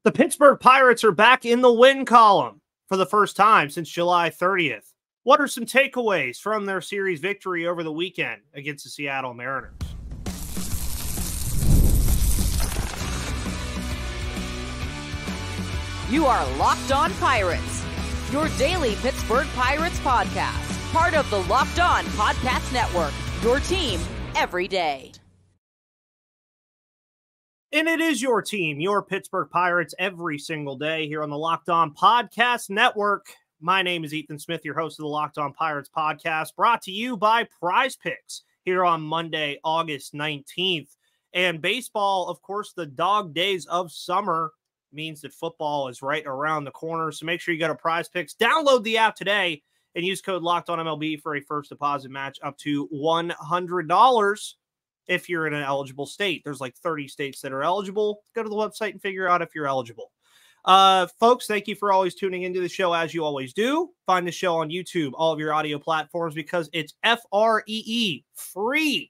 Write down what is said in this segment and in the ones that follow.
The Pittsburgh Pirates are back in the win column for the first time since July 30th. What are some takeaways from their series victory over the weekend against the Seattle Mariners? You are Locked On Pirates, your daily Pittsburgh Pirates podcast, part of the Locked On Podcast Network, your team every day. And it is your team, your Pittsburgh Pirates, every single day here on the Locked On Podcast Network. My name is Ethan Smith, your host of the Locked On Pirates podcast, brought to you by Prize Picks here on Monday, August 19th. And baseball, of course, the dog days of summer means that football is right around the corner. So make sure you go to Prize Picks, download the app today, and use code Locked On MLB for a first deposit match up to $100. If you're in an eligible state. There's like 30 states that are eligible. Go to the website and figure out if you're eligible. Folks, thank you for always tuning into the show as you always do. Find the show on YouTube, all of your audio platforms, because it's FREE, free.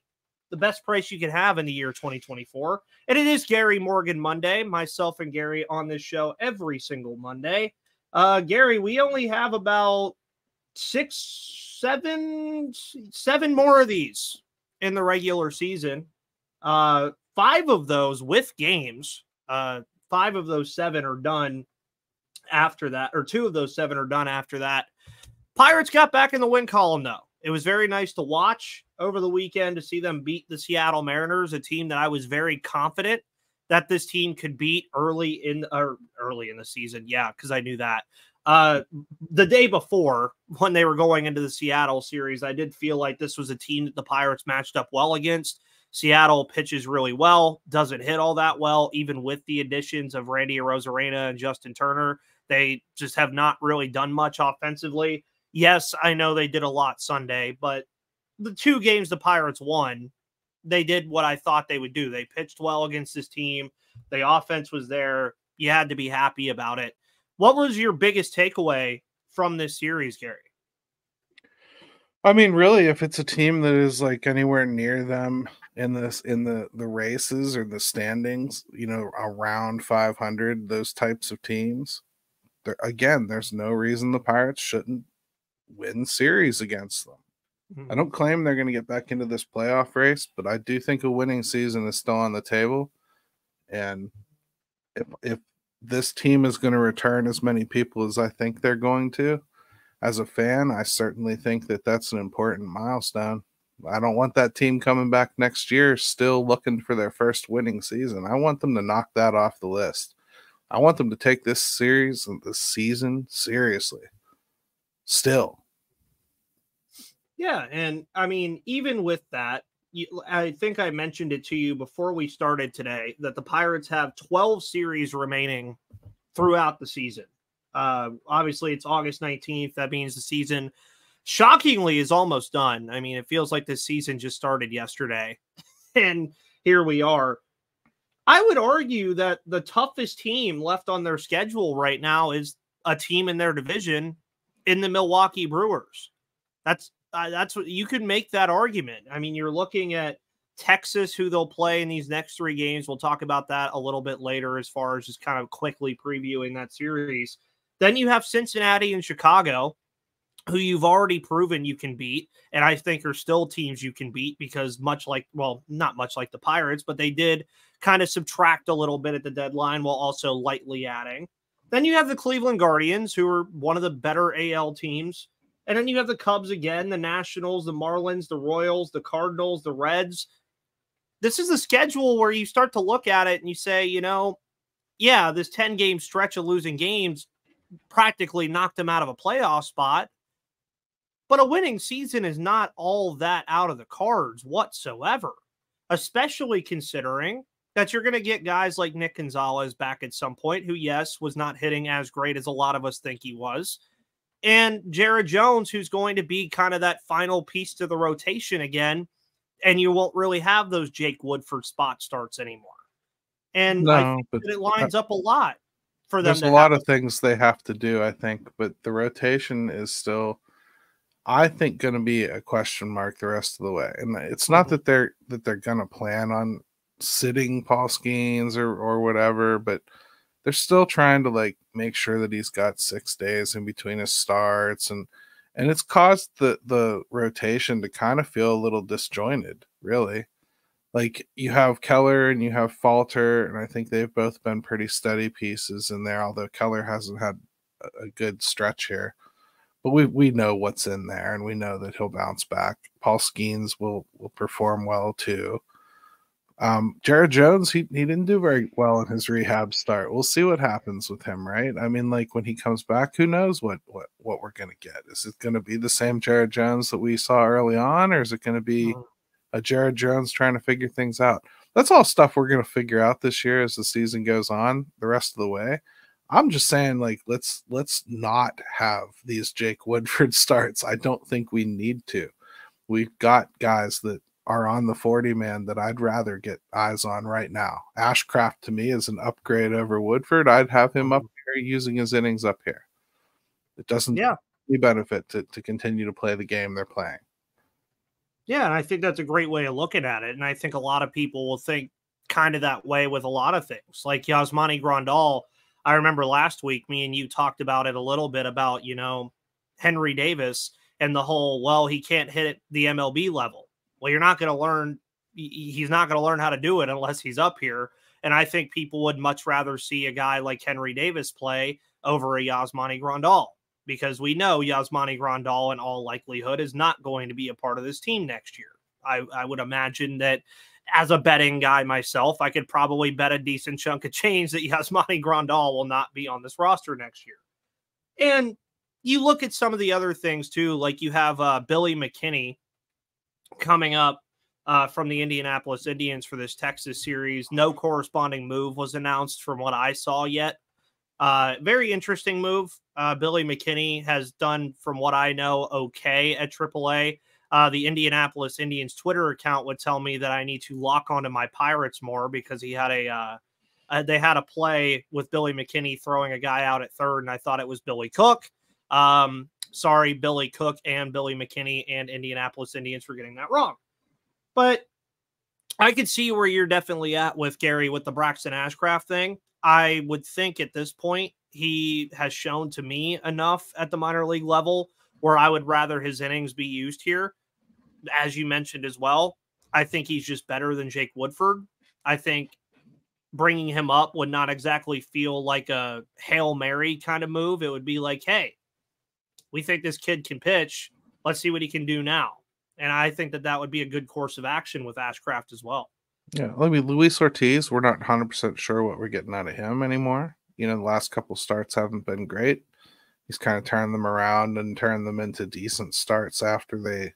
The best price you can have in the year 2024. And it is Gary Morgan Monday. Myself and Gary on this show every single Monday. Gary, we only have about seven more of these in the regular season. 5 of those with games. 5 of those 7 are done after that, or 2 of those 7 are done after that. Pirates got back in the win column, though. It was very nice to watch over the weekend to see them beat the Seattle Mariners, a team that I was very confident that this team could beat early in the season. Yeah, because I knew that. The day before, when they were going into the Seattle series, I did feel like this was a team that the Pirates matched up well against. Seattle pitches really well, doesn't hit all that well, even with the additions of Randy Arozarena and Justin Turner. They just have not really done much offensively. Yes, I know they did a lot Sunday, but the 2 games the Pirates won, they did what I thought they would do. They pitched well against this team. The offense was there. You had to be happy about it. What was your biggest takeaway from this series, Gary? I mean, really, if it's a team that is like anywhere near them in the races or the standings, around 500, those types of teams, there's no reason the Pirates shouldn't win series against them. Mm-hmm. I don't claim they're going to get back into this playoff race, but I do think a winning season is still on the table. And if this team is going to return as many people as I think they're going to, as a fan, I certainly think that that's an important milestone. I don't want that team coming back next year still looking for their first winning season. I want them to knock that off the list. I want them to take this series and this season seriously. Still. Yeah, and I mean, even with that, I think I mentioned it to you before we started today that the Pirates have 12 series remaining throughout the season. Obviously, it's August 19th. That means the season, shockingly, is almost done. I mean, it feels like this season just started yesterday, and here we are. I would argue that the toughest team left on their schedule right now is a team in their division in the Milwaukee Brewers. That's what you could make that argument. I mean, you're looking at Texas, who they'll play in these next 3 games. We'll talk about that a little bit later as far as just kind of quickly previewing that series. Then you have Cincinnati and Chicago, who you've already proven you can beat, and I think are still teams you can beat because not much like the Pirates, but they did kind of subtract a little bit at the deadline while also lightly adding. Then you have the Cleveland Guardians, who are one of the better AL teams. And then you have the Cubs again, the Nationals, the Marlins, the Royals, the Cardinals, the Reds. This is a schedule where you start to look at it and you say, this 10-game stretch of losing games practically knocked them out of a playoff spot. But a winning season is not all that out of the cards whatsoever, especially considering that you're going to get guys like Nick Gonzalez back at some point, who, yes, was not hitting as great as a lot of us think he was. And Jared Jones, who's going to be kind of that final piece to the rotation again, and you won't really have those Jake Woodford spot starts anymore. And I think that it lines up a lot for them. There's a lot of things they have to do, I think, but the rotation is still, I think, going to be a question mark the rest of the way. And it's not that they're going to plan on sitting Paul Skenes or whatever, but they're still trying to like make sure that he's got 6 days in between his starts, and it's caused the rotation to kind of feel a little disjointed, really. Like you have Keller and you have Falter, and I think they've both been pretty steady pieces in there, although Keller hasn't had a good stretch here. But we know what's in there, and we know that he'll bounce back. Paul Skenes will perform well too. Jared Jones, he didn't do very well in his rehab start. We'll see what happens with him, right? I mean, like when he comes back, who knows what we're gonna get? Is it gonna be the same Jared Jones that we saw early on, or is it gonna be a Jared Jones trying to figure things out? That's all stuff we're gonna figure out this year as the season goes on, the rest of the way. I'm just saying, like, let's not have these Jake Woodford starts. I don't think we need to. We've got guys that are on the 40-man that I'd rather get eyes on right now. Ashcraft, to me, is an upgrade over Woodford. I'd have him up here using his innings up here. It doesn't any benefit to continue to play the game they're playing. Yeah, and I think that's a great way of looking at it. And I think a lot of people will think kind of that way with a lot of things. Like Yasmani Grandal, I remember last week, me and you talked about it a little bit about, Henry Davis and the whole, well, he can't hit at the MLB level. Well, you're not going to learn. He's not going to learn how to do it unless he's up here. And I think people would much rather see a guy like Henry Davis play over a Yasmani Grandal, because we know Yasmani Grandal in all likelihood is not going to be a part of this team next year. I would imagine that as a betting guy myself, I could probably bet a decent chunk of change that Yasmani Grandal will not be on this roster next year. And you look at some of the other things too, like you have Billy McKinney coming up from the Indianapolis Indians for this Texas series. No corresponding move was announced from what I saw yet. Very interesting move. Billy McKinney has done, from what I know, okay at AAA. The Indianapolis Indians Twitter account would tell me that I need to lock onto my Pirates more, because he had they had a play with Billy McKinney throwing a guy out at third, and I thought it was Billy Cook. Sorry, Billy Cook and Billy McKinney and Indianapolis Indians for getting that wrong. But I could see where you're definitely at with Gary with the Braxton Ashcraft thing. I would think at this point he has shown to me enough at the minor league level where I would rather his innings be used here. As you mentioned as well, I think he's just better than Jake Woodford. I think bringing him up would not exactly feel like a Hail Mary kind of move. It would be like, hey, we think this kid can pitch. Let's see what he can do now. And I think that would be a good course of action with Ashcraft as well. Yeah, I mean, Luis Ortiz, we're not 100% sure what we're getting out of him anymore. The last couple starts haven't been great. He's kind of turned them around and turned them into decent starts after they,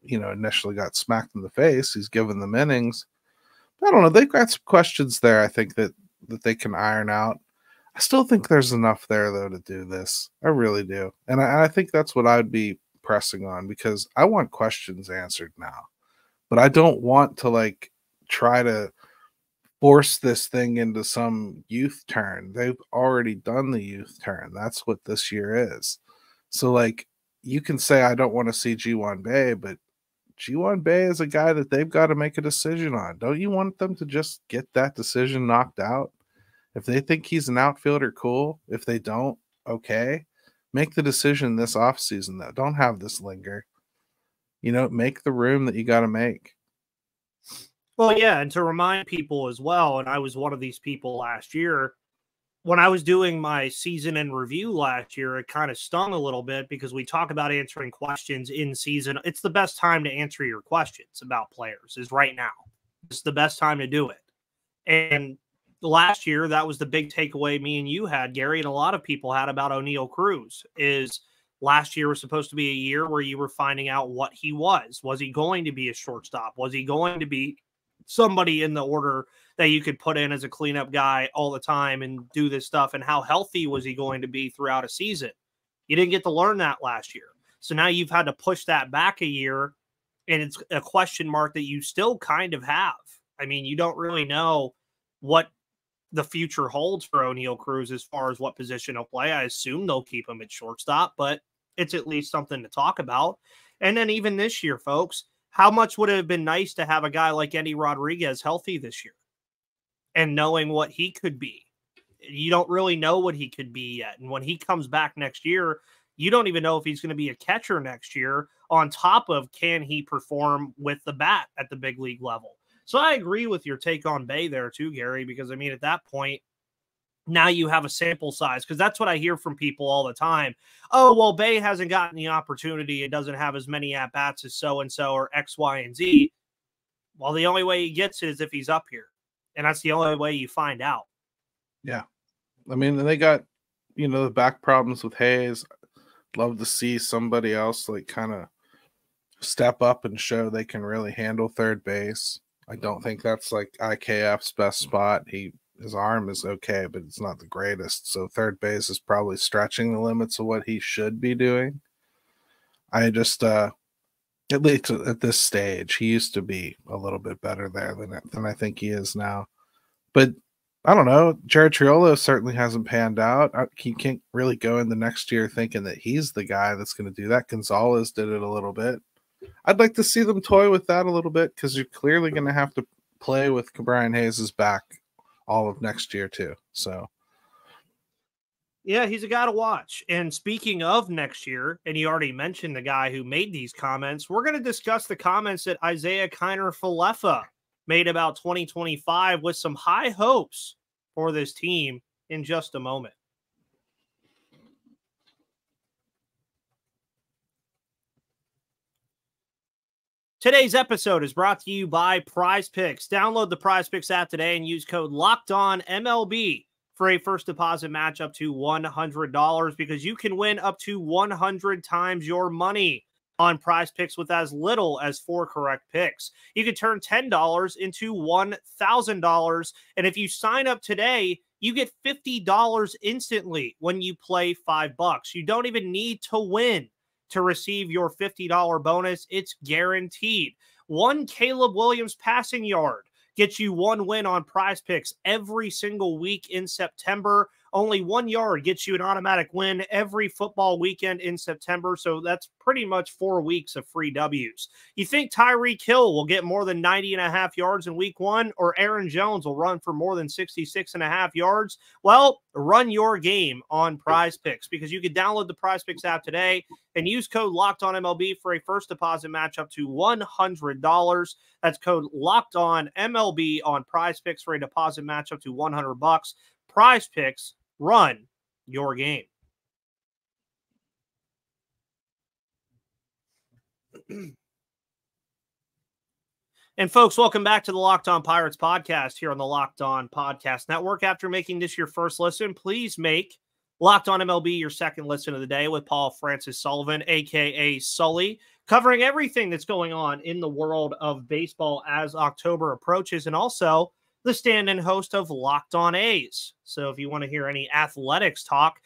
initially got smacked in the face. He's given them innings. But I don't know. They've got some questions there, I think, that they can iron out. I still think there's enough there, though, to do this. I really do. And I think that's what I'd be pressing on, because I want questions answered now. But I don't want to, try to force this thing into some youth turn. They've already done the youth turn. That's what this year is. So, you can say, I don't want to see G1 Bay, but G1 Bay is a guy that they've got to make a decision on. Don't you want them to just get that decision knocked out? If they think he's an outfielder, cool. If they don't, okay. Make the decision this offseason, though. Don't have this linger. Make the room that you got to make. Well, yeah, and to remind people as well, and I was one of these people last year, when I was doing my season in review last year, it kind of stung a little bit, because we talk about answering questions in season. It's the best time to answer your questions about players is right now. It's the best time to do it. And last year, that was the big takeaway me and you had, Gary, and a lot of people had about O'Neal Cruz, is last year was supposed to be a year where you were finding out what he was. Was he going to be a shortstop? Was he going to be somebody in the order that you could put in as a cleanup guy all the time and do this stuff? And how healthy was he going to be throughout a season? You didn't get to learn that last year. So now you've had to push that back a year, and it's a question mark that you still kind of have. I mean, you don't really know what the future holds for O'Neal Cruz as far as what position he'll play. I assume they'll keep him at shortstop, but it's at least something to talk about. And then even this year, folks, how much would it have been nice to have a guy like Eddie Rodriguez healthy this year and knowing what he could be You don't really know what he could be yet. And when he comes back next year, you don't even know if he's going to be a catcher next year, on top of can he perform with the bat at the big league level. So I agree with your take on Bay there too, Gary, because I mean, at that point, now you have a sample size, because that's what I hear from people all the time. Oh, well, Bay hasn't gotten the opportunity. It doesn't have as many at-bats as so-and-so or X, Y, and Z. Well, the only way he gets it is if he's up here. And that's the only way you find out. Yeah. I mean, they got, the back problems with Hayes. Love to see somebody else like kind of step up and show they can really handle third base. I don't think that's like IKF's best spot. His arm is okay, but it's not the greatest. So third base is probably stretching the limits of what he should be doing. I just, at least at this stage, he used to be a little bit better there than I think he is now. But I don't know. Jared Triolo certainly hasn't panned out. He can't really go in the next year thinking that he's the guy that's going to do that. Gonzalez did it a little bit. I'd like to see them toy with that a little bit, because you're clearly going to have to play with Brian Hayes' back all of next year too. So yeah, he's a guy to watch. And speaking of next year, and you already mentioned the guy who made these comments, we're going to discuss the comments that Isiah Kiner-Falefa made about 2025 with some high hopes for this team in just a moment. Today's episode is brought to you by Prize Picks. Download the Prize Picks app today and use code LOCKEDONMLB for a first deposit match up to $100, because you can win up to 100 times your money on Prize Picks with as little as 4 correct picks. You can turn $10 into $1,000. And if you sign up today, you get $50 instantly when you play $5. You don't even need to win to receive your $50 bonus. It's guaranteed. One Caleb Williams passing yard gets you 1 win on Prize Picks every single week in September. Only 1 yard gets you an automatic win every football weekend in September. So that's pretty much 4 weeks of free W's. You think Tyreek Hill will get more than 90.5 yards in week 1, or Aaron Jones will run for more than 66.5 yards? Well, run your game on Prize Picks, because you can download the Prize Picks app today and use code LOCKEDONMLB for a first deposit match up to $100. That's code LOCKEDONMLB on Prize Picks for a deposit match up to $100. Prize Picks, run your game. And folks, welcome back to the Locked On Pirates podcast here on the Locked On Podcast Network. After making this your first listen, please make Locked On MLB your second listen of the day with Paul Francis Sullivan, a.k.a. Sully, covering everything that's going on in the world of baseball as October approaches, and also the stand-in host of Locked On A's. So if you want to hear any athletics talk,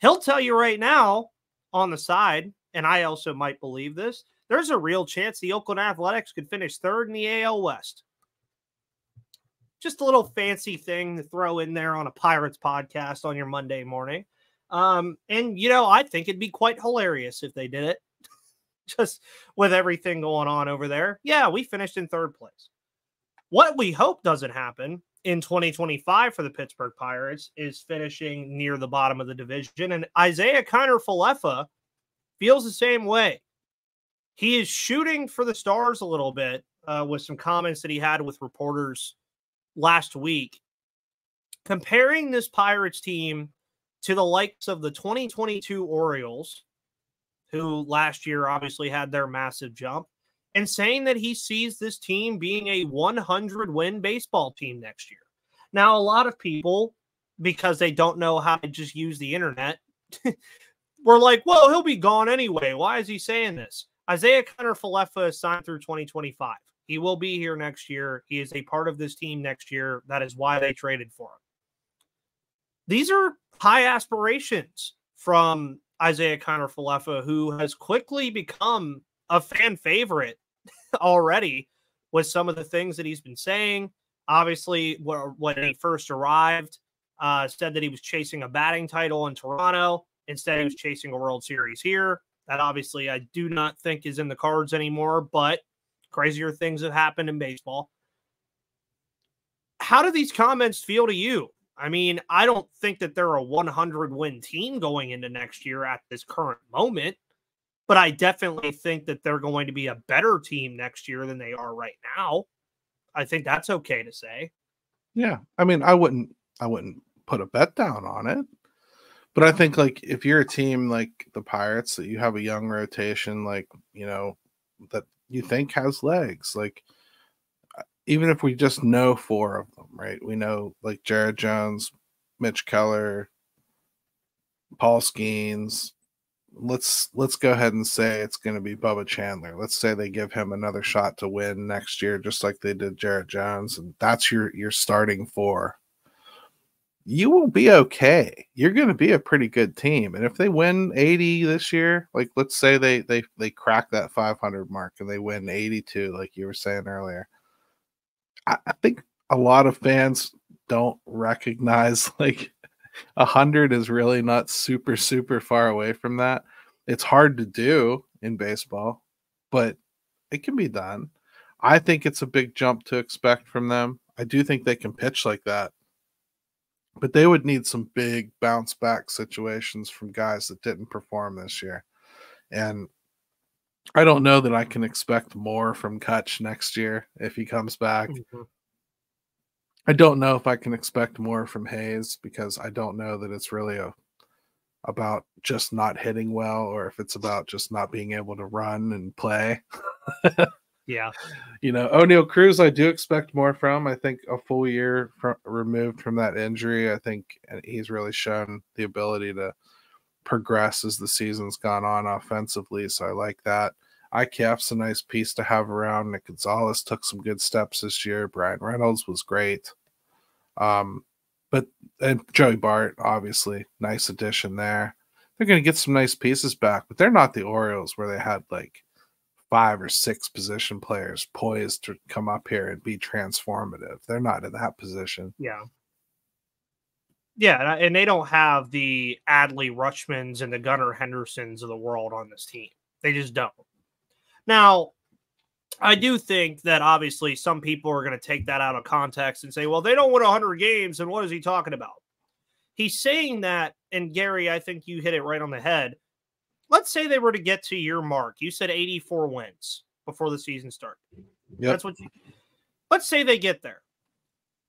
he'll tell you right now on the side, and I also might believe this, there's a real chance the Oakland Athletics could finish third in the AL West. Just a little fancy thing to throw in there on a Pirates podcast on your Monday morning. And, I think it'd be quite hilarious if they did it. Just with everything going on over there. Yeah, we finished in third place. What we hope doesn't happen in 2025 for the Pittsburgh Pirates is finishing near the bottom of the division. And Isiah Kiner-Falefa feels the same way. He is shooting for the stars a little bit with some comments that he had with reporters last week, comparing this Pirates team to the likes of the 2022 Orioles, who last year obviously had their massive jump, and saying that he sees this team being a 100-win baseball team next year. Now, a lot of people, because they don't know how to just use the internet, were like, well, he'll be gone anyway. Why is he saying this? Isiah Kiner-Falefa is signed through 2025. He will be here next year. He is a part of this team next year. That is why they traded for him. These are high aspirations from Isiah Kiner-Falefa, who has quickly become a fan favorite already with some of the things that he's been saying. Obviously, when he first arrived, said that he was chasing a batting title in Toronto. Instead, he was chasing a World Series here. That obviously I do not think is in the cards anymore, but crazier things have happened in baseball. How do these comments feel to you? I mean, I don't think that they're a 100-win team going into next year at this current moment, but I definitely think that they're going to be a better team next year than they are right now. I think that's okay to say. Yeah. I mean, I wouldn't put a bet down on it. But I think, like, if you're a team like the Pirates, that you have a young rotation, like, you know, that you think has legs, like, even if we just know 4 of them, right? We know, like, Jared Jones, Mitch Keller, Paul Skenes. Let's go ahead and say it's going to be Bubba Chandler. Let's say they give him another shot to win next year, just like they did Jared Jones, and that's your starting 4. You will be okay. You're going to be a pretty good team. And if they win 80 this year, like, let's say they crack that 500 mark and they win 82, like you were saying earlier, I think a lot of fans don't recognize, like, 100 is really not super, super far away from that. It's hard to do in baseball, but it can be done. I think it's a big jump to expect from them. I do think they can pitch like that. But they would need some big bounce back situations from guys that didn't perform this year. And I don't know that I can expect more from Kutch next year if he comes back. Mm-hmm. I don't know if I can expect more from Hayes, because I don't know that it's really about just not hitting well, or if it's about just not being able to run and play. Yeah. You know, O'Neal Cruz, I do expect more from. I think a full year removed from that injury, I think he's really shown the ability to progress as the season's gone on offensively. So I like that. IKF's a nice piece to have around. Nick Gonzalez took some good steps this year. Brian Reynolds was great. And Joey Bart, obviously, nice addition there. They're going to get some nice pieces back, but they're not the Orioles where they had like 5 or 6 position players poised to come up here and be transformative. They're not in that position. Yeah. Yeah, and they don't have the Adley Rutschmans and the Gunnar Hendersons of the world on this team. They just don't. Now, I do think that obviously some people are going to take that out of context and say, well, they don't win 100 games, and what is he talking about? He's saying that, and Gary, I think you hit it right on the head. Let's say they were to get to your mark. You said 84 wins before the season started. Yep. That's what let's say they get there.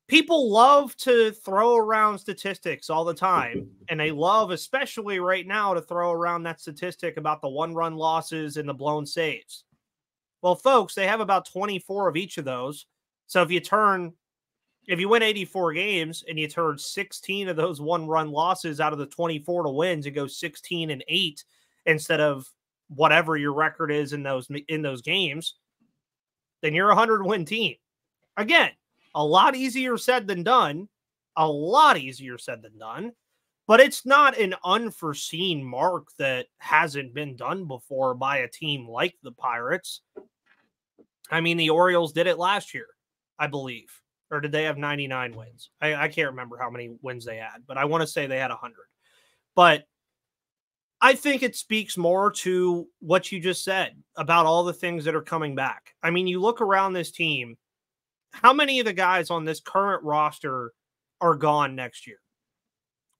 People love to throw around statistics all the time, and they love, especially right now, to throw around that statistic about the 1-run losses and the blown saves. Well, folks, they have about 24 of each of those. So if you win 84 games and you turn 16 of those 1-run losses out of the 24 to wins and go 16-8 instead of whatever your record is in those games, then you're a 100-win team. Again, a lot easier said than done. But it's not an unforeseen mark that hasn't been done before by a team like the Pirates. I mean, the Orioles did it last year, I believe. Or did they have 99 wins? I can't remember how many wins they had, but I want to say they had 100. But I think it speaks more to what you just said about all the things that are coming back. I mean, you look around this team, how many of the guys on this current roster are gone next year?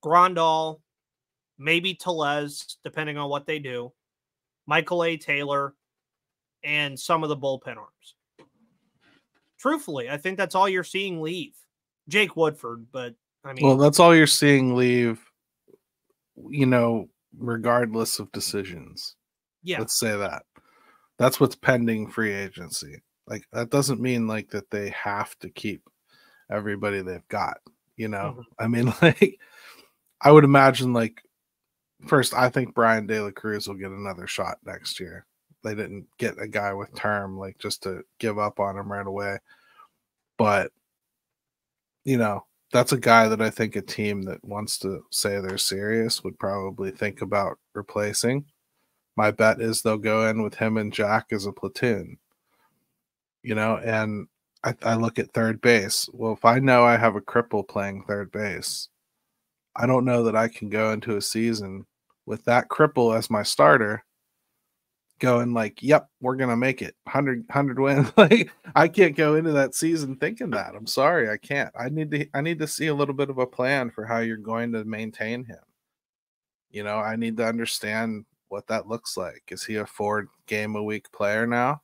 Grandal, maybe Tellez, depending on what they do, Michael A. Taylor, and some of the bullpen arms. Truthfully, I think that's all you're seeing leave. Jake Woodford, but I mean... Well, that's all you're seeing leave, you know, regardless of decisions. Yeah. Let's say that. That's what's pending free agency. Like, that doesn't mean, like, that they have to keep everybody they've got, you know? Mm-hmm. I mean, like, I would imagine, like, first, I think Brian De La Cruz will get another shot next year. They didn't get a guy with term, like, just to give up on him right away. But, you know, that's a guy that I think a team that wants to say they're serious would probably think about replacing. My bet is they'll go in with him and Jack as a platoon. You know, and I look at third base. Well, if I know I have a cripple playing third base, I don't know that I can go into a season with that cripple as my starter going like, yep, we're going to make it 100 wins. Like, I can't go into that season thinking that. I'm sorry. I can't. I need to see a little bit of a plan for how you're going to maintain him. You know, I need to understand what that looks like. Is he a 4-game-a-week player now?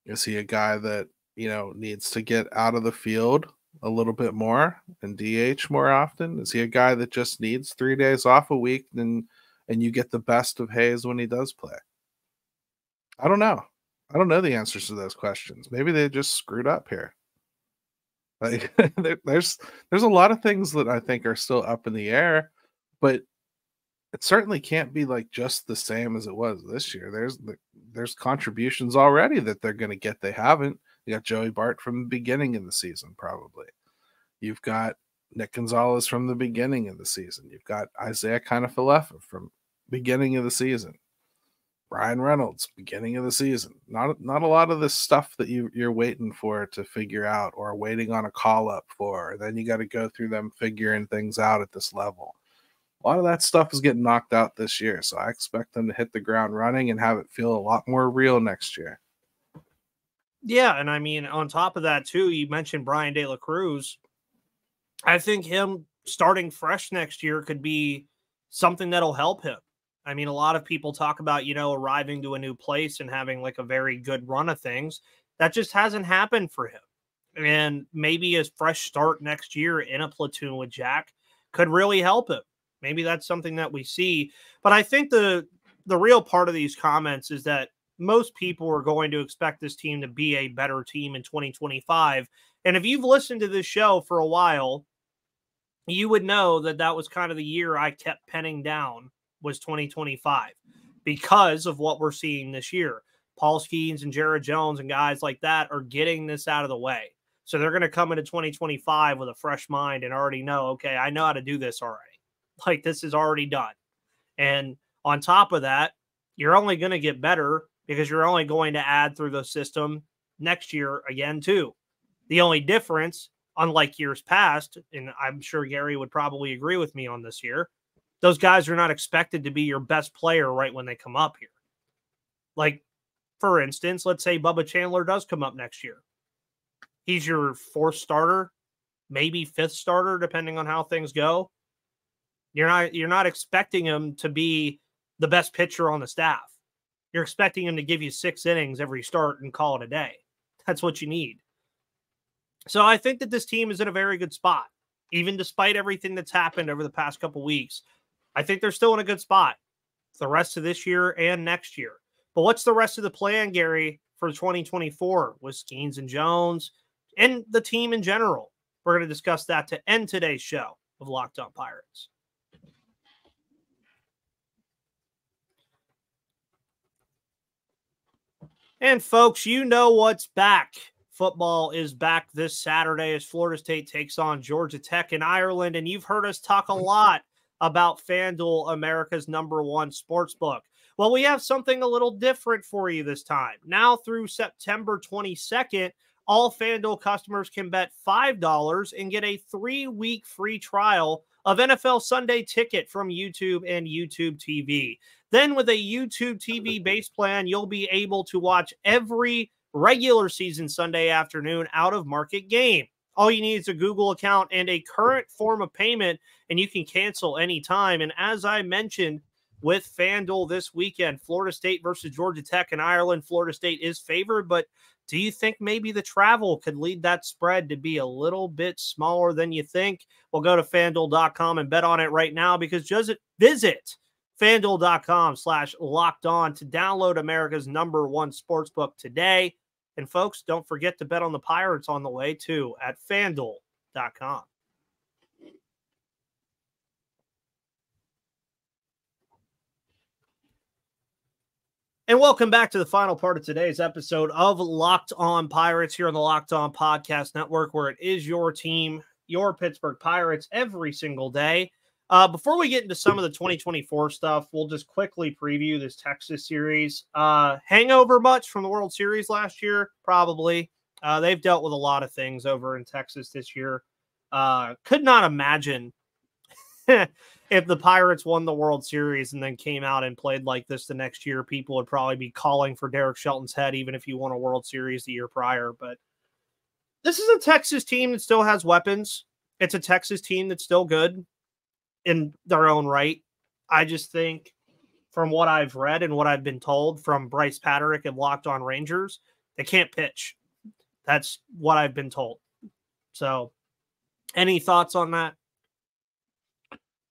Is he a guy that, you know, needs to get out of the field a little bit more and DH more often? Is he a guy that just needs 3 days off a week and you get the best of Hayes when he does play? I don't know. I don't know the answers to those questions. Maybe they just screwed up here. Like there's a lot of things that I think are still up in the air, but it certainly can't be like just the same as it was this year. There's contributions already that they're going to get. They haven't. You got Joey Bart from the beginning of the season, probably. You've got Nick Gonzalez from the beginning of the season. You've got Isiah Kiner-Falefa from beginning of the season. Brian Reynolds, beginning of the season. Not a lot of this stuff that you're waiting for to figure out or waiting on a call up for. Then you got to go through them figuring things out at this level. A lot of that stuff is getting knocked out this year, so I expect them to hit the ground running and have it feel a lot more real next year. Yeah, and I mean, on top of that, too, you mentioned Brian De La Cruz. I think him starting fresh next year could be something that'll help him. I mean, a lot of people talk about, you know, arriving to a new place and having like a very good run of things. That just hasn't happened for him. And maybe a fresh start next year in a platoon with Jack could really help him. Maybe that's something that we see. But I think the real part of these comments is that most people are going to expect this team to be a better team in 2025. And if you've listened to this show for a while, you would know that that was kind of the year I kept penning down was 2025 because of what we're seeing this year. Paul Skenes and Jared Jones and guys like that are getting this out of the way. So they're going to come into 2025 with a fresh mind and already know, okay, I know how to do this already. Like, this is already done. And on top of that, you're only going to get better because you're only going to add through the system next year again, too. The only difference, unlike years past, and I'm sure Gary would probably agree with me on this year, those guys are not expected to be your best player right when they come up here. Like, for instance, let's say Bubba Chandler does come up next year. He's your 4th starter, maybe 5th starter, depending on how things go. You're not expecting him to be the best pitcher on the staff. You're expecting him to give you 6 innings every start and call it a day. That's what you need. So I think that this team is in a very good spot, even despite everything that's happened over the past couple weeks. I think they're still in a good spot the rest of this year and next year. But what's the rest of the plan, Gary, for 2024 with Skenes and Jones and the team in general? We're going to discuss that to end today's show of Locked On Pirates. And folks, you know what's back. Football is back this Saturday as Florida State takes on Georgia Tech in Ireland. And you've heard us talk a lot about FanDuel, America's #1 sportsbook. Well, we have something a little different for you this time. Now through September 22nd, all FanDuel customers can bet $5 and get a 3-week free trial of NFL Sunday Ticket from YouTube and YouTube TV. Then with a YouTube TV base plan, you'll be able to watch every regular season Sunday afternoon out-of-market game. All you need is a Google account and a current form of payment, and you can cancel anytime. And as I mentioned with FanDuel this weekend, Florida State versus Georgia Tech in Ireland, Florida State is favored, but do you think maybe the travel could lead that spread to be a little bit smaller than you think? Well, go to FanDuel.com and bet on it right now, because just visit FanDuel.com/lockedon to download America's #1 sportsbook today. And folks, don't forget to bet on the Pirates on the way too at FanDuel.com. And welcome back to the final part of today's episode of Locked On Pirates here on the Locked On Podcast Network, where it is your team, your Pittsburgh Pirates, every single day. Before we get into some of the 2024 stuff, we'll just quickly preview this Texas series. Hangover much from the World Series last year? Probably. They've dealt with a lot of things over in Texas this year. Could not imagine if the Pirates won the World Series and then came out and played like this the next year, people would probably be calling for Derek Shelton's head, even if he won a World Series the year prior. But this is a Texas team that still has weapons. It's a Texas team that's still good in their own right. I just think from what I've read and what I've been told from Bryce Patrick and Locked On Rangers, they can't pitch. That's what I've been told. So any thoughts on that?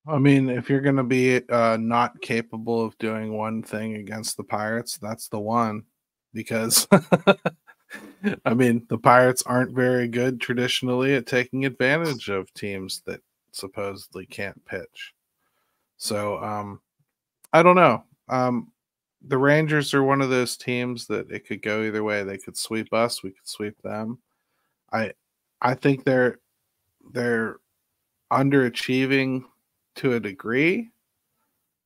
I mean, if you're going to be not capable of doing one thing against the Pirates, that's the one. Because, I mean, the Pirates aren't very good traditionally at taking advantage of teams that supposedly can't pitch. So, I don't know. The Rangers are one of those teams that it could go either way. They could sweep us. We could sweep them. I think they're underachieving to a degree,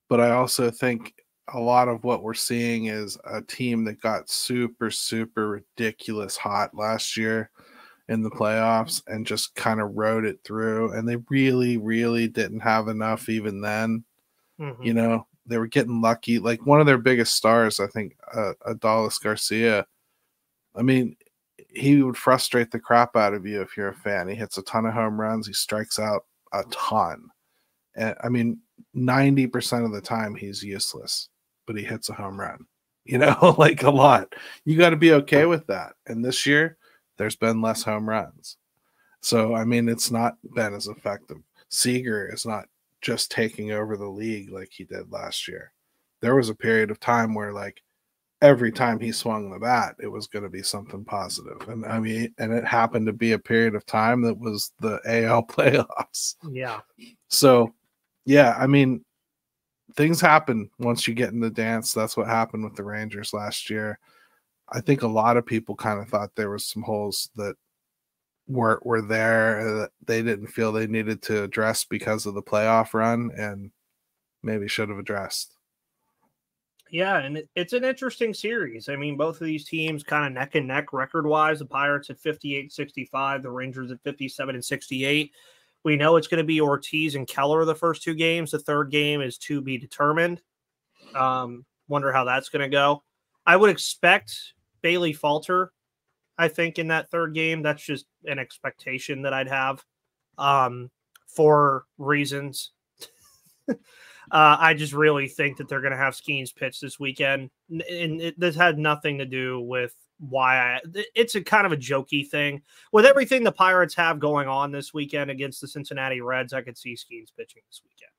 but I also think a lot of what we're seeing is a team that got super, super ridiculous hot last year in the playoffs and just kind of rode it through. And they really, really didn't have enough even then. Mm-hmm. You know, they were getting lucky. Like one of their biggest stars, I think, Adolis Garcia. I mean, he would frustrate the crap out of you if you're a fan. He hits a ton of home runs. He strikes out a ton. And I mean, 90% of the time he's useless, but he hits a home run, you know, like a lot. You got to be okay with that. And this year there's been less home runs. So, I mean, it's not been as effective. Seager is not just taking over the league like he did last year. There was a period of time where like every time he swung the bat, it was going to be something positive. And I mean, and it happened to be a period of time that was the AL playoffs. Yeah. So, yeah, I mean, things happen once you get in the dance. That's what happened with the Rangers last year. I think a lot of people kind of thought there was some holes that were there that they didn't feel they needed to address because of the playoff run and maybe should have addressed. Yeah, and it's an interesting series. I mean, both of these teams kind of neck and neck record-wise. The Pirates at 58-65, the Rangers at 57-68. We know it's going to be Ortiz and Keller the first two games. The third game is to be determined. Wonder how that's going to go. I would expect Bailey Falter, I think, in that third game. That's just an expectation that I'd have for reasons. I just really think that they're going to have Skenes pitch this weekend. And this had nothing to do with why it's a kind of a jokey thing. With everything the Pirates have going on this weekend against the Cincinnati Reds, I could see Skenes pitching this weekend.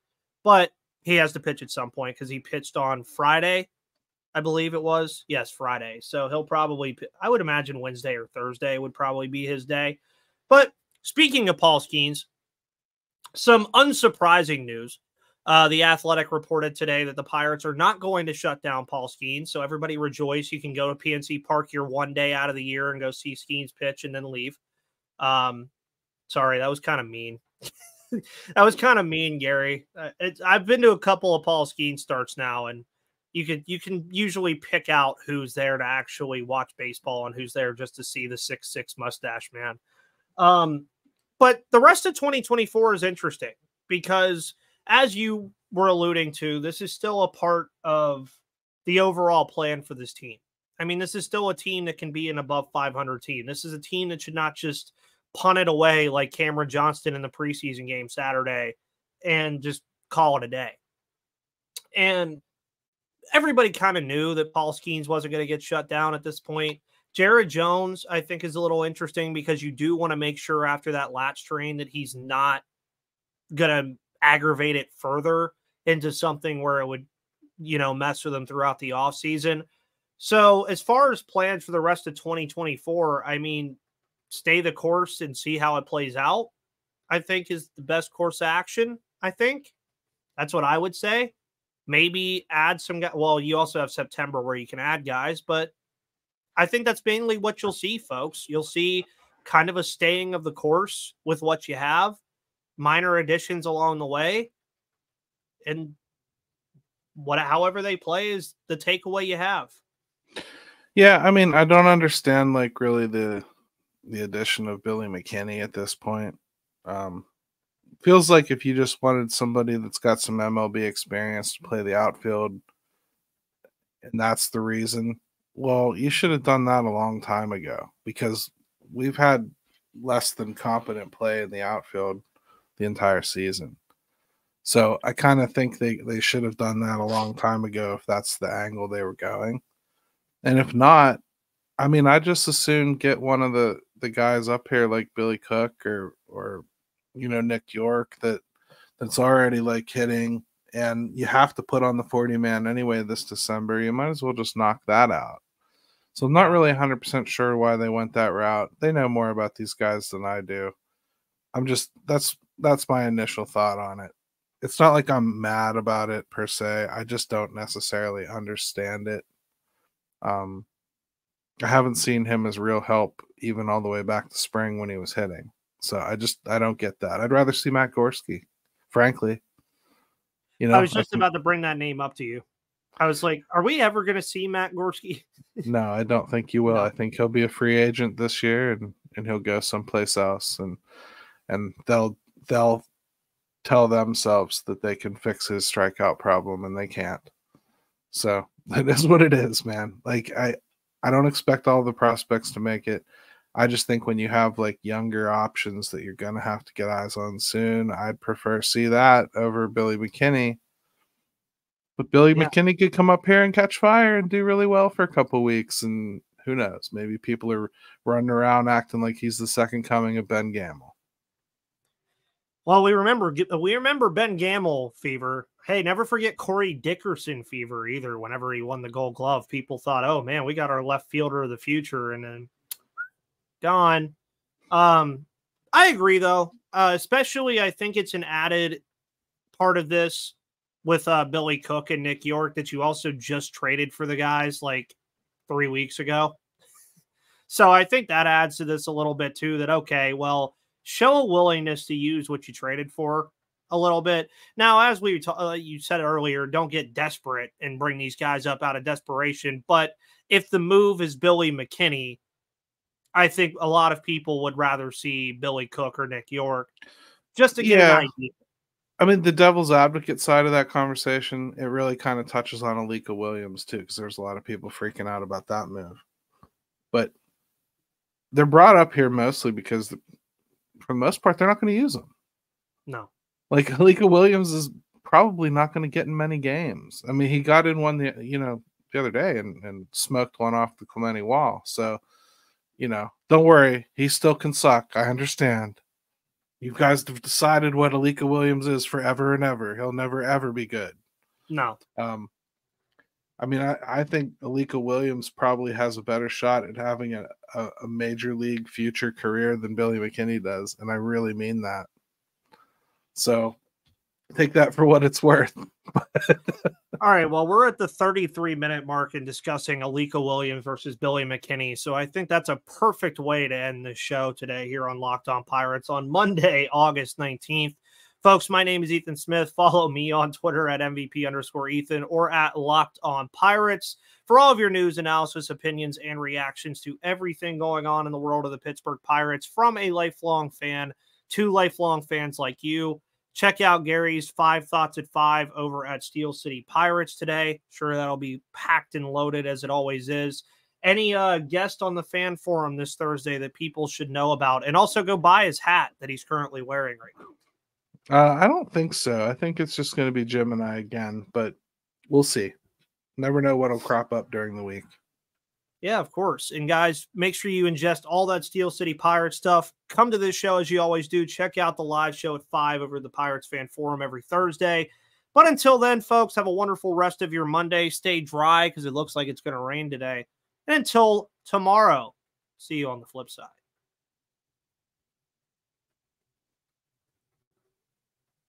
But he has to pitch at some point because he pitched on Friday, I believe it was. Yes, Friday. So he'll probably, I would imagine Wednesday or Thursday would probably be his day. But speaking of Paul Skenes, some unsurprising news. The Athletic reported today that the Pirates are not going to shut down Paul Skenes. So everybody rejoice. You can go to PNC Park your one day out of the year and go see Skenes pitch and then leave. Sorry, that was kind of mean. That was kind of mean, Gary. I've been to a couple of Paul Skenes starts now, and you can usually pick out who's there to actually watch baseball and who's there just to see the 6'6" mustache man. But the rest of 2024 is interesting because, as you were alluding to, this is still a part of the overall plan for this team. I mean, this is still a team that can be an above 500 team. This is a team that should not just punt it away like Cameron Johnston in the preseason game Saturday and just call it a day. And everybody kind of knew that Paul Skenes wasn't going to get shut down at this point. Jared Jones, I think, is a little interesting because you do want to make sure after that lat strain that he's not going to aggravate it further into something where it would, mess with them throughout the offseason. So as far as plans for the rest of 2024, I mean, stay the course and see how it plays out, I think is the best course of action. I think that's what I would say. Maybe add some guys. Well, you also have September where you can add guys, but I think that's mainly what you'll see, folks. You'll see kind of a staying of the course with what you have, minor additions along the way, and however they play is the takeaway you have. Yeah, I mean, I don't understand really the addition of Billy McKinney at this point. feels like if you just wanted somebody that's got some MLB experience to play the outfield, and that's the reason, well, you should have done that a long time ago, because we've had less than competent play in the outfield the entire season. So I kind of think they should have done that a long time ago if that's the angle they were going. And if not, I mean, I just as soon get one of the guys up here like Billy Cook or Nick York that's already like hitting, and you have to put on the 40-man anyway this December. You might as well just knock that out. So I'm not really 100% sure why they went that route. They know more about these guys than I do. I'm just that's my initial thought on it. It's not like I'm mad about it per se. I just don't necessarily understand it. I haven't seen him as real help even all the way back to spring when he was hitting. So I don't get that. I'd rather see Matt Gorski, frankly. I was just about to bring that name up to you. I was like, are we ever going to see Matt Gorski? No, I don't think you will. No. I think he'll be a free agent this year and he'll go someplace else and they'll tell themselves that they can fix his strikeout problem, and they can't. So that is what it is, man. Like I don't expect all the prospects to make it. I just think when you have like younger options that you're going to have to get eyes on soon, I'd prefer see that over Billy McKinney. But Billy McKinney could come up here and catch fire and do really well for a couple of weeks, and who knows? Maybe people are running around acting like he's the second coming of Ben Gamel. Well, we remember Ben Gamel fever. Hey, never forget Corey Dickerson fever either. Whenever he won the Gold Glove, people thought, "Oh man, we got our left fielder of the future," and then gone. I agree though. Especially, I think it's an added part of this with Billy Cook and Nick York that you also just traded for the guys like 3 weeks ago. So I think that adds to this a little bit too. That okay, well, show a willingness to use what you traded for a little bit. Now, as you said earlier, don't get desperate and bring these guys up out of desperation. But if the move is Billy McKinney, I think a lot of people would rather see Billy Cook or Nick York just to get an idea. I mean, the devil's advocate side of that conversation, it really kind of touches on Alika Williams too, because there's a lot of people freaking out about that move. But they're brought up here mostly because for the most part, they're not going to use them. No. Like, Alika Williams is probably not going to get in many games. I mean, he got in one, the other day and smoked one off the Clemente wall. So, don't worry. He still can suck. I understand. You guys have decided what Alika Williams is forever and ever. He'll never, ever be good. No. I mean, I think Alika Williams probably has a better shot at having a major league future career than Billy McKinney does, and I really mean that. So take that for what it's worth. All right, well, we're at the 33-minute mark in discussing Alika Williams versus Billy McKinney, so I think that's a perfect way to end the show today here on Locked On Pirates on Monday, August 19th. Folks, my name is Ethan Smith. Follow me on Twitter at MVP_Ethan or at Locked On Pirates for all of your news, analysis, opinions, and reactions to everything going on in the world of the Pittsburgh Pirates from a lifelong fan to lifelong fans like you. Check out Gary's 5 Thoughts at 5 over at Steel City Pirates today. Sure, that'll be packed and loaded as it always is. Any guest on the fan forum this Thursday that people should know about, and also go buy his hat that he's currently wearing right now. I don't think so. I think it's just going to be Jim and I again, but we'll see. Never know what'll crop up during the week. Yeah, of course. And guys, make sure you ingest all that Steel City Pirates stuff. Come to this show as you always do. Check out the live show at 5 over the Pirates Fan Forum every Thursday. But until then, folks, have a wonderful rest of your Monday. Stay dry because it looks like it's going to rain today. And until tomorrow, see you on the flip side.